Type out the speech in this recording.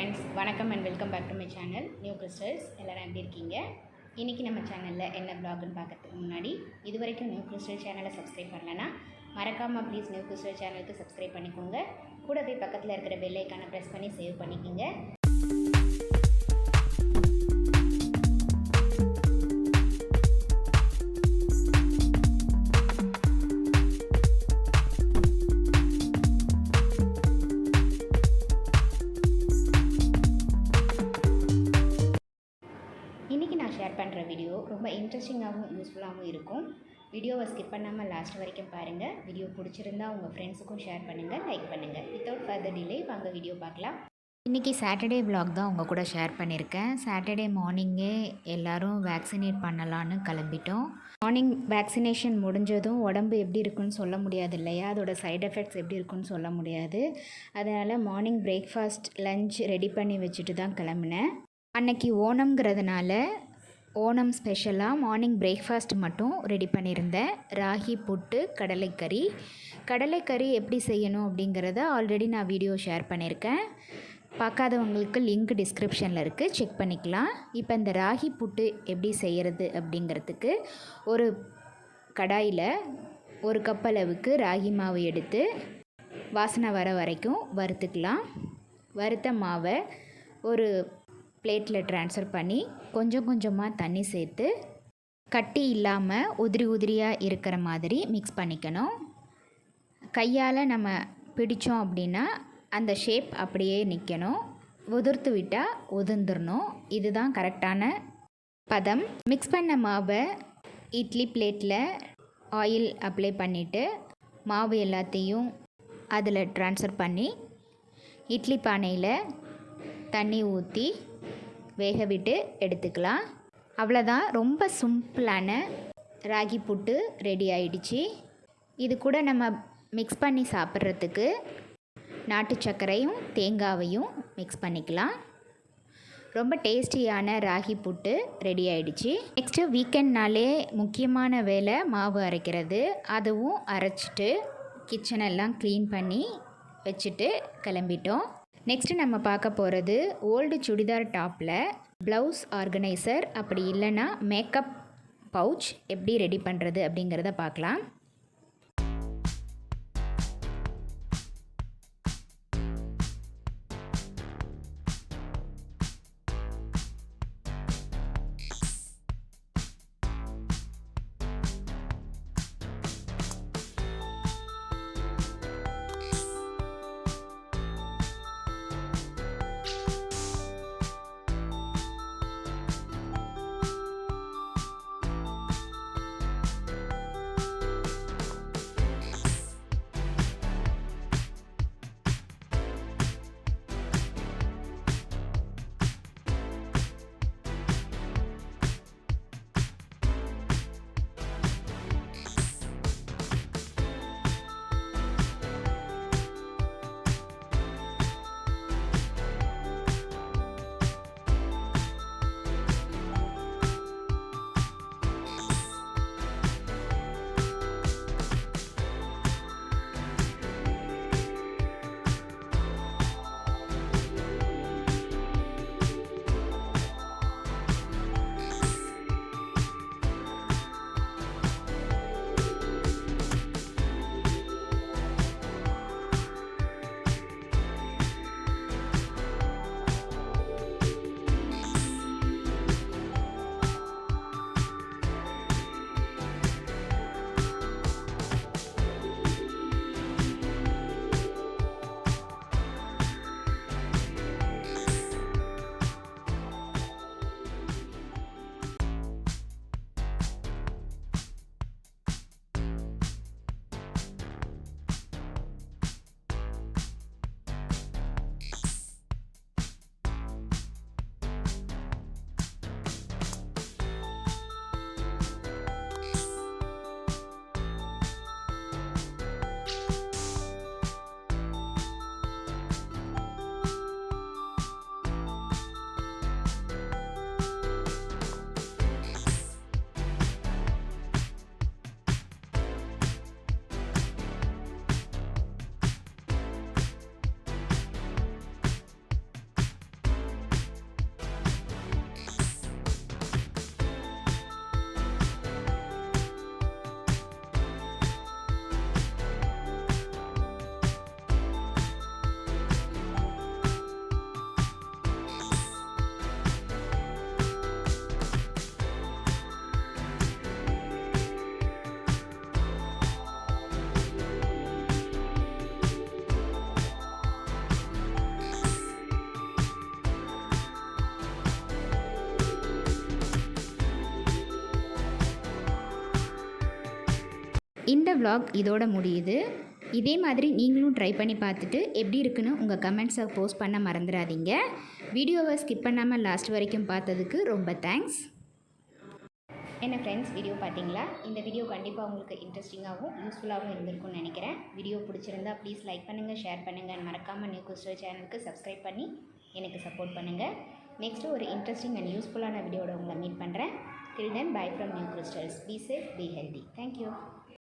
Friends, வணக்கம் and welcome back to my channel new crystals. எல்லோரும் எப்படி இருக்கீங்க? இன்றைக்கி நம்ம சேனலில் என்ன ப்ளாக்னு பார்க்கறதுக்கு முன்னாடி இது வரைக்கும் நியூ கிறிஸ்டல் சேனலை சப்ஸ்கிரைப் பண்ணலன்னா மறக்காமல் ப்ளீஸ் நியூ கிறிஸ்டல் சேனலுக்கு சப்ஸ்கிரைப் பண்ணிக்கோங்க. கூடவே பக்கத்தில் இருக்கிற பெல் ஐக்கானை ப்ரெஸ் பண்ணி சேவ் பண்ணிக்கோங்க. இன்றைக்கி நான் ஷேர் பண்ணுற வீடியோ ரொம்ப இன்ட்ரெஸ்டிங்காகவும் யூஸ்ஃபுல்லாகவும் இருக்கும். வீடியோவை ஸ்கிப் பண்ணாமல் லாஸ்ட் வரைக்கும் பாருங்கள். வீடியோ பிடிச்சிருந்தா உங்கள் ஃப்ரெண்ட்ஸுக்கும் ஷேர் பண்ணுங்கள், லைக் பண்ணுங்கள். வித்தவுட் ஃபர்தர் டிலே வாங்க வீடியோ பார்க்கலாம். இன்றைக்கி சாட்டர்டே vlog தான் உங்கள் கூட ஷேர் பண்ணியிருக்கேன். சாட்டர்டே மார்னிங்கே எல்லோரும் வேக்சினேட் பண்ணலான்னு கிளம்பிட்டோம். மார்னிங் வேக்சினேஷன் முடிஞ்சதும் உடம்பு எப்படி இருக்குன்னு சொல்ல முடியாது இல்லையா, அதோட சைட் எஃபெக்ட்ஸ் எப்படி இருக்குன்னு சொல்ல முடியாது. அதனால் மார்னிங் பிரேக்ஃபாஸ்ட் லஞ்ச் ரெடி பண்ணி வச்சுட்டு தான் கிளம்புனேன். அன்னைக்கு ஓணம்ங்கிறதுனால ஓணம் ஸ்பெஷலாக மார்னிங் பிரேக்ஃபாஸ்ட் மட்டும் ரெடி பண்ணியிருந்தேன். ராகி புட்டு, கடலைக்கறி எப்படி செய்யணும் அப்படிங்கிறத ஆல்ரெடி நான் வீடியோ ஷேர் பண்ணியிருக்கேன். பார்க்காதவங்களுக்கு லிங்க் டிஸ்கிரிப்ஷனில் இருக்குது, செக் பண்ணிக்கலாம். இப்போ இந்த ராகி புட்டு எப்படி செய்கிறது அப்படிங்கிறதுக்கு ஒரு கடாயில் 1 கப் அளவுக்கு ராகி மாவு எடுத்து வாசனை வர வரைக்கும் வறுத்துக்கலாம். வறுத்த மாவை ஒரு பிளேட்டில் ட்ரான்ஸ்ஃபர் பண்ணி கொஞ்சம் கொஞ்சமாக தண்ணி சேர்த்து கட்டி இல்லாமல் உதிரியாக இருக்கிற மாதிரி மிக்ஸ் பண்ணிக்கணும். கையால் நம்ம பிடித்தோம் அப்படின்னா அந்த ஷேப் அப்படியே நிற்கணும். உதிர்த்து விட்டால் உதிர்ந்துடணும். இதுதான் கரெக்டான பதம். மிக்ஸ் பண்ண மாவை இட்லி பிளேட்டில் ஆயில் அப்ளை பண்ணிவிட்டு மாவு எல்லாத்தையும் அதில் ட்ரான்ஸ்ஃபர் பண்ணி இட்லி பானையில் தண்ணி ஊற்றி வேக விட்டு எடுத்துக்கலாம். அவ்வளோதான், ரொம்ப சிம்பிளான ராகி புட்டு ரெடி ஆயிடுச்சு. இது கூட நம்ம மிக்ஸ் பண்ணி சாப்பிட்றதுக்கு நாட்டு சர்க்கரையும் தேங்காவையும் மிக்ஸ் பண்ணிக்கலாம். ரொம்ப டேஸ்டியான ராகி புட்டு ரெடி ஆயிடுச்சு. நெக்ஸ்ட்டு வீக்கெண்ட்னாலே முக்கியமான வேலை மாவு அரைக்கிறது. அதுவும் அரைச்சிட்டு கிச்சனெல்லாம் க்ளீன் பண்ணி வச்சுட்டு கிளம்பிட்டோம். நெக்ஸ்ட்டு நம்ம பார்க்க போகிறது ஓல்டு சுடிதார் டாப்பில் ப்ளவுஸ் ஆர்கனைசர், அப்படி இல்லைன்னா மேக்கப் பவுச் எப்படி ரெடி பண்ணுறது அப்படிங்கிறத பார்க்கலாம். இந்த vlog இதோட முடியுது. இதே மாதிரி நீங்களும் ட்ரை பண்ணி பார்த்துட்டு எப்படி இருக்குன்னு உங்கள் கமெண்ட்ஸை போஸ்ட் பண்ண மறந்துடாதீங்க. வீடியோவை ஸ்கிப் பண்ணாமல் லாஸ்ட் வரைக்கும் பார்த்ததுக்கு ரொம்ப தேங்க்ஸ். என்ன ஃப்ரெண்ட்ஸ், வீடியோ பார்த்தீங்களா? இந்த வீடியோ கண்டிப்பாக உங்களுக்கு இன்ட்ரெஸ்டிங்காகவும் யூஸ்ஃபுல்லாகவும் இருந்திருக்கும்னு நினைக்கிறேன். வீடியோ பிடிச்சிருந்தா ப்ளீஸ் லைக் பண்ணுங்கள், ஷேர் பண்ணுங்கள். மறக்காமல் நியூ கிறிஸ்டல் சேனலுக்கு சப்ஸ்கிரைப் பண்ணி எனக்கு சப்போர்ட் பண்ணுங்கள். நெக்ஸ்ட்டு ஒரு இன்ட்ரெஸ்டிங் அண்ட் யூஸ்ஃபுல்லான வீடியோட உங்களை மீட் பண்ணுறேன். Till then, bye from New Crystals. Be safe, be healthy. Thank you.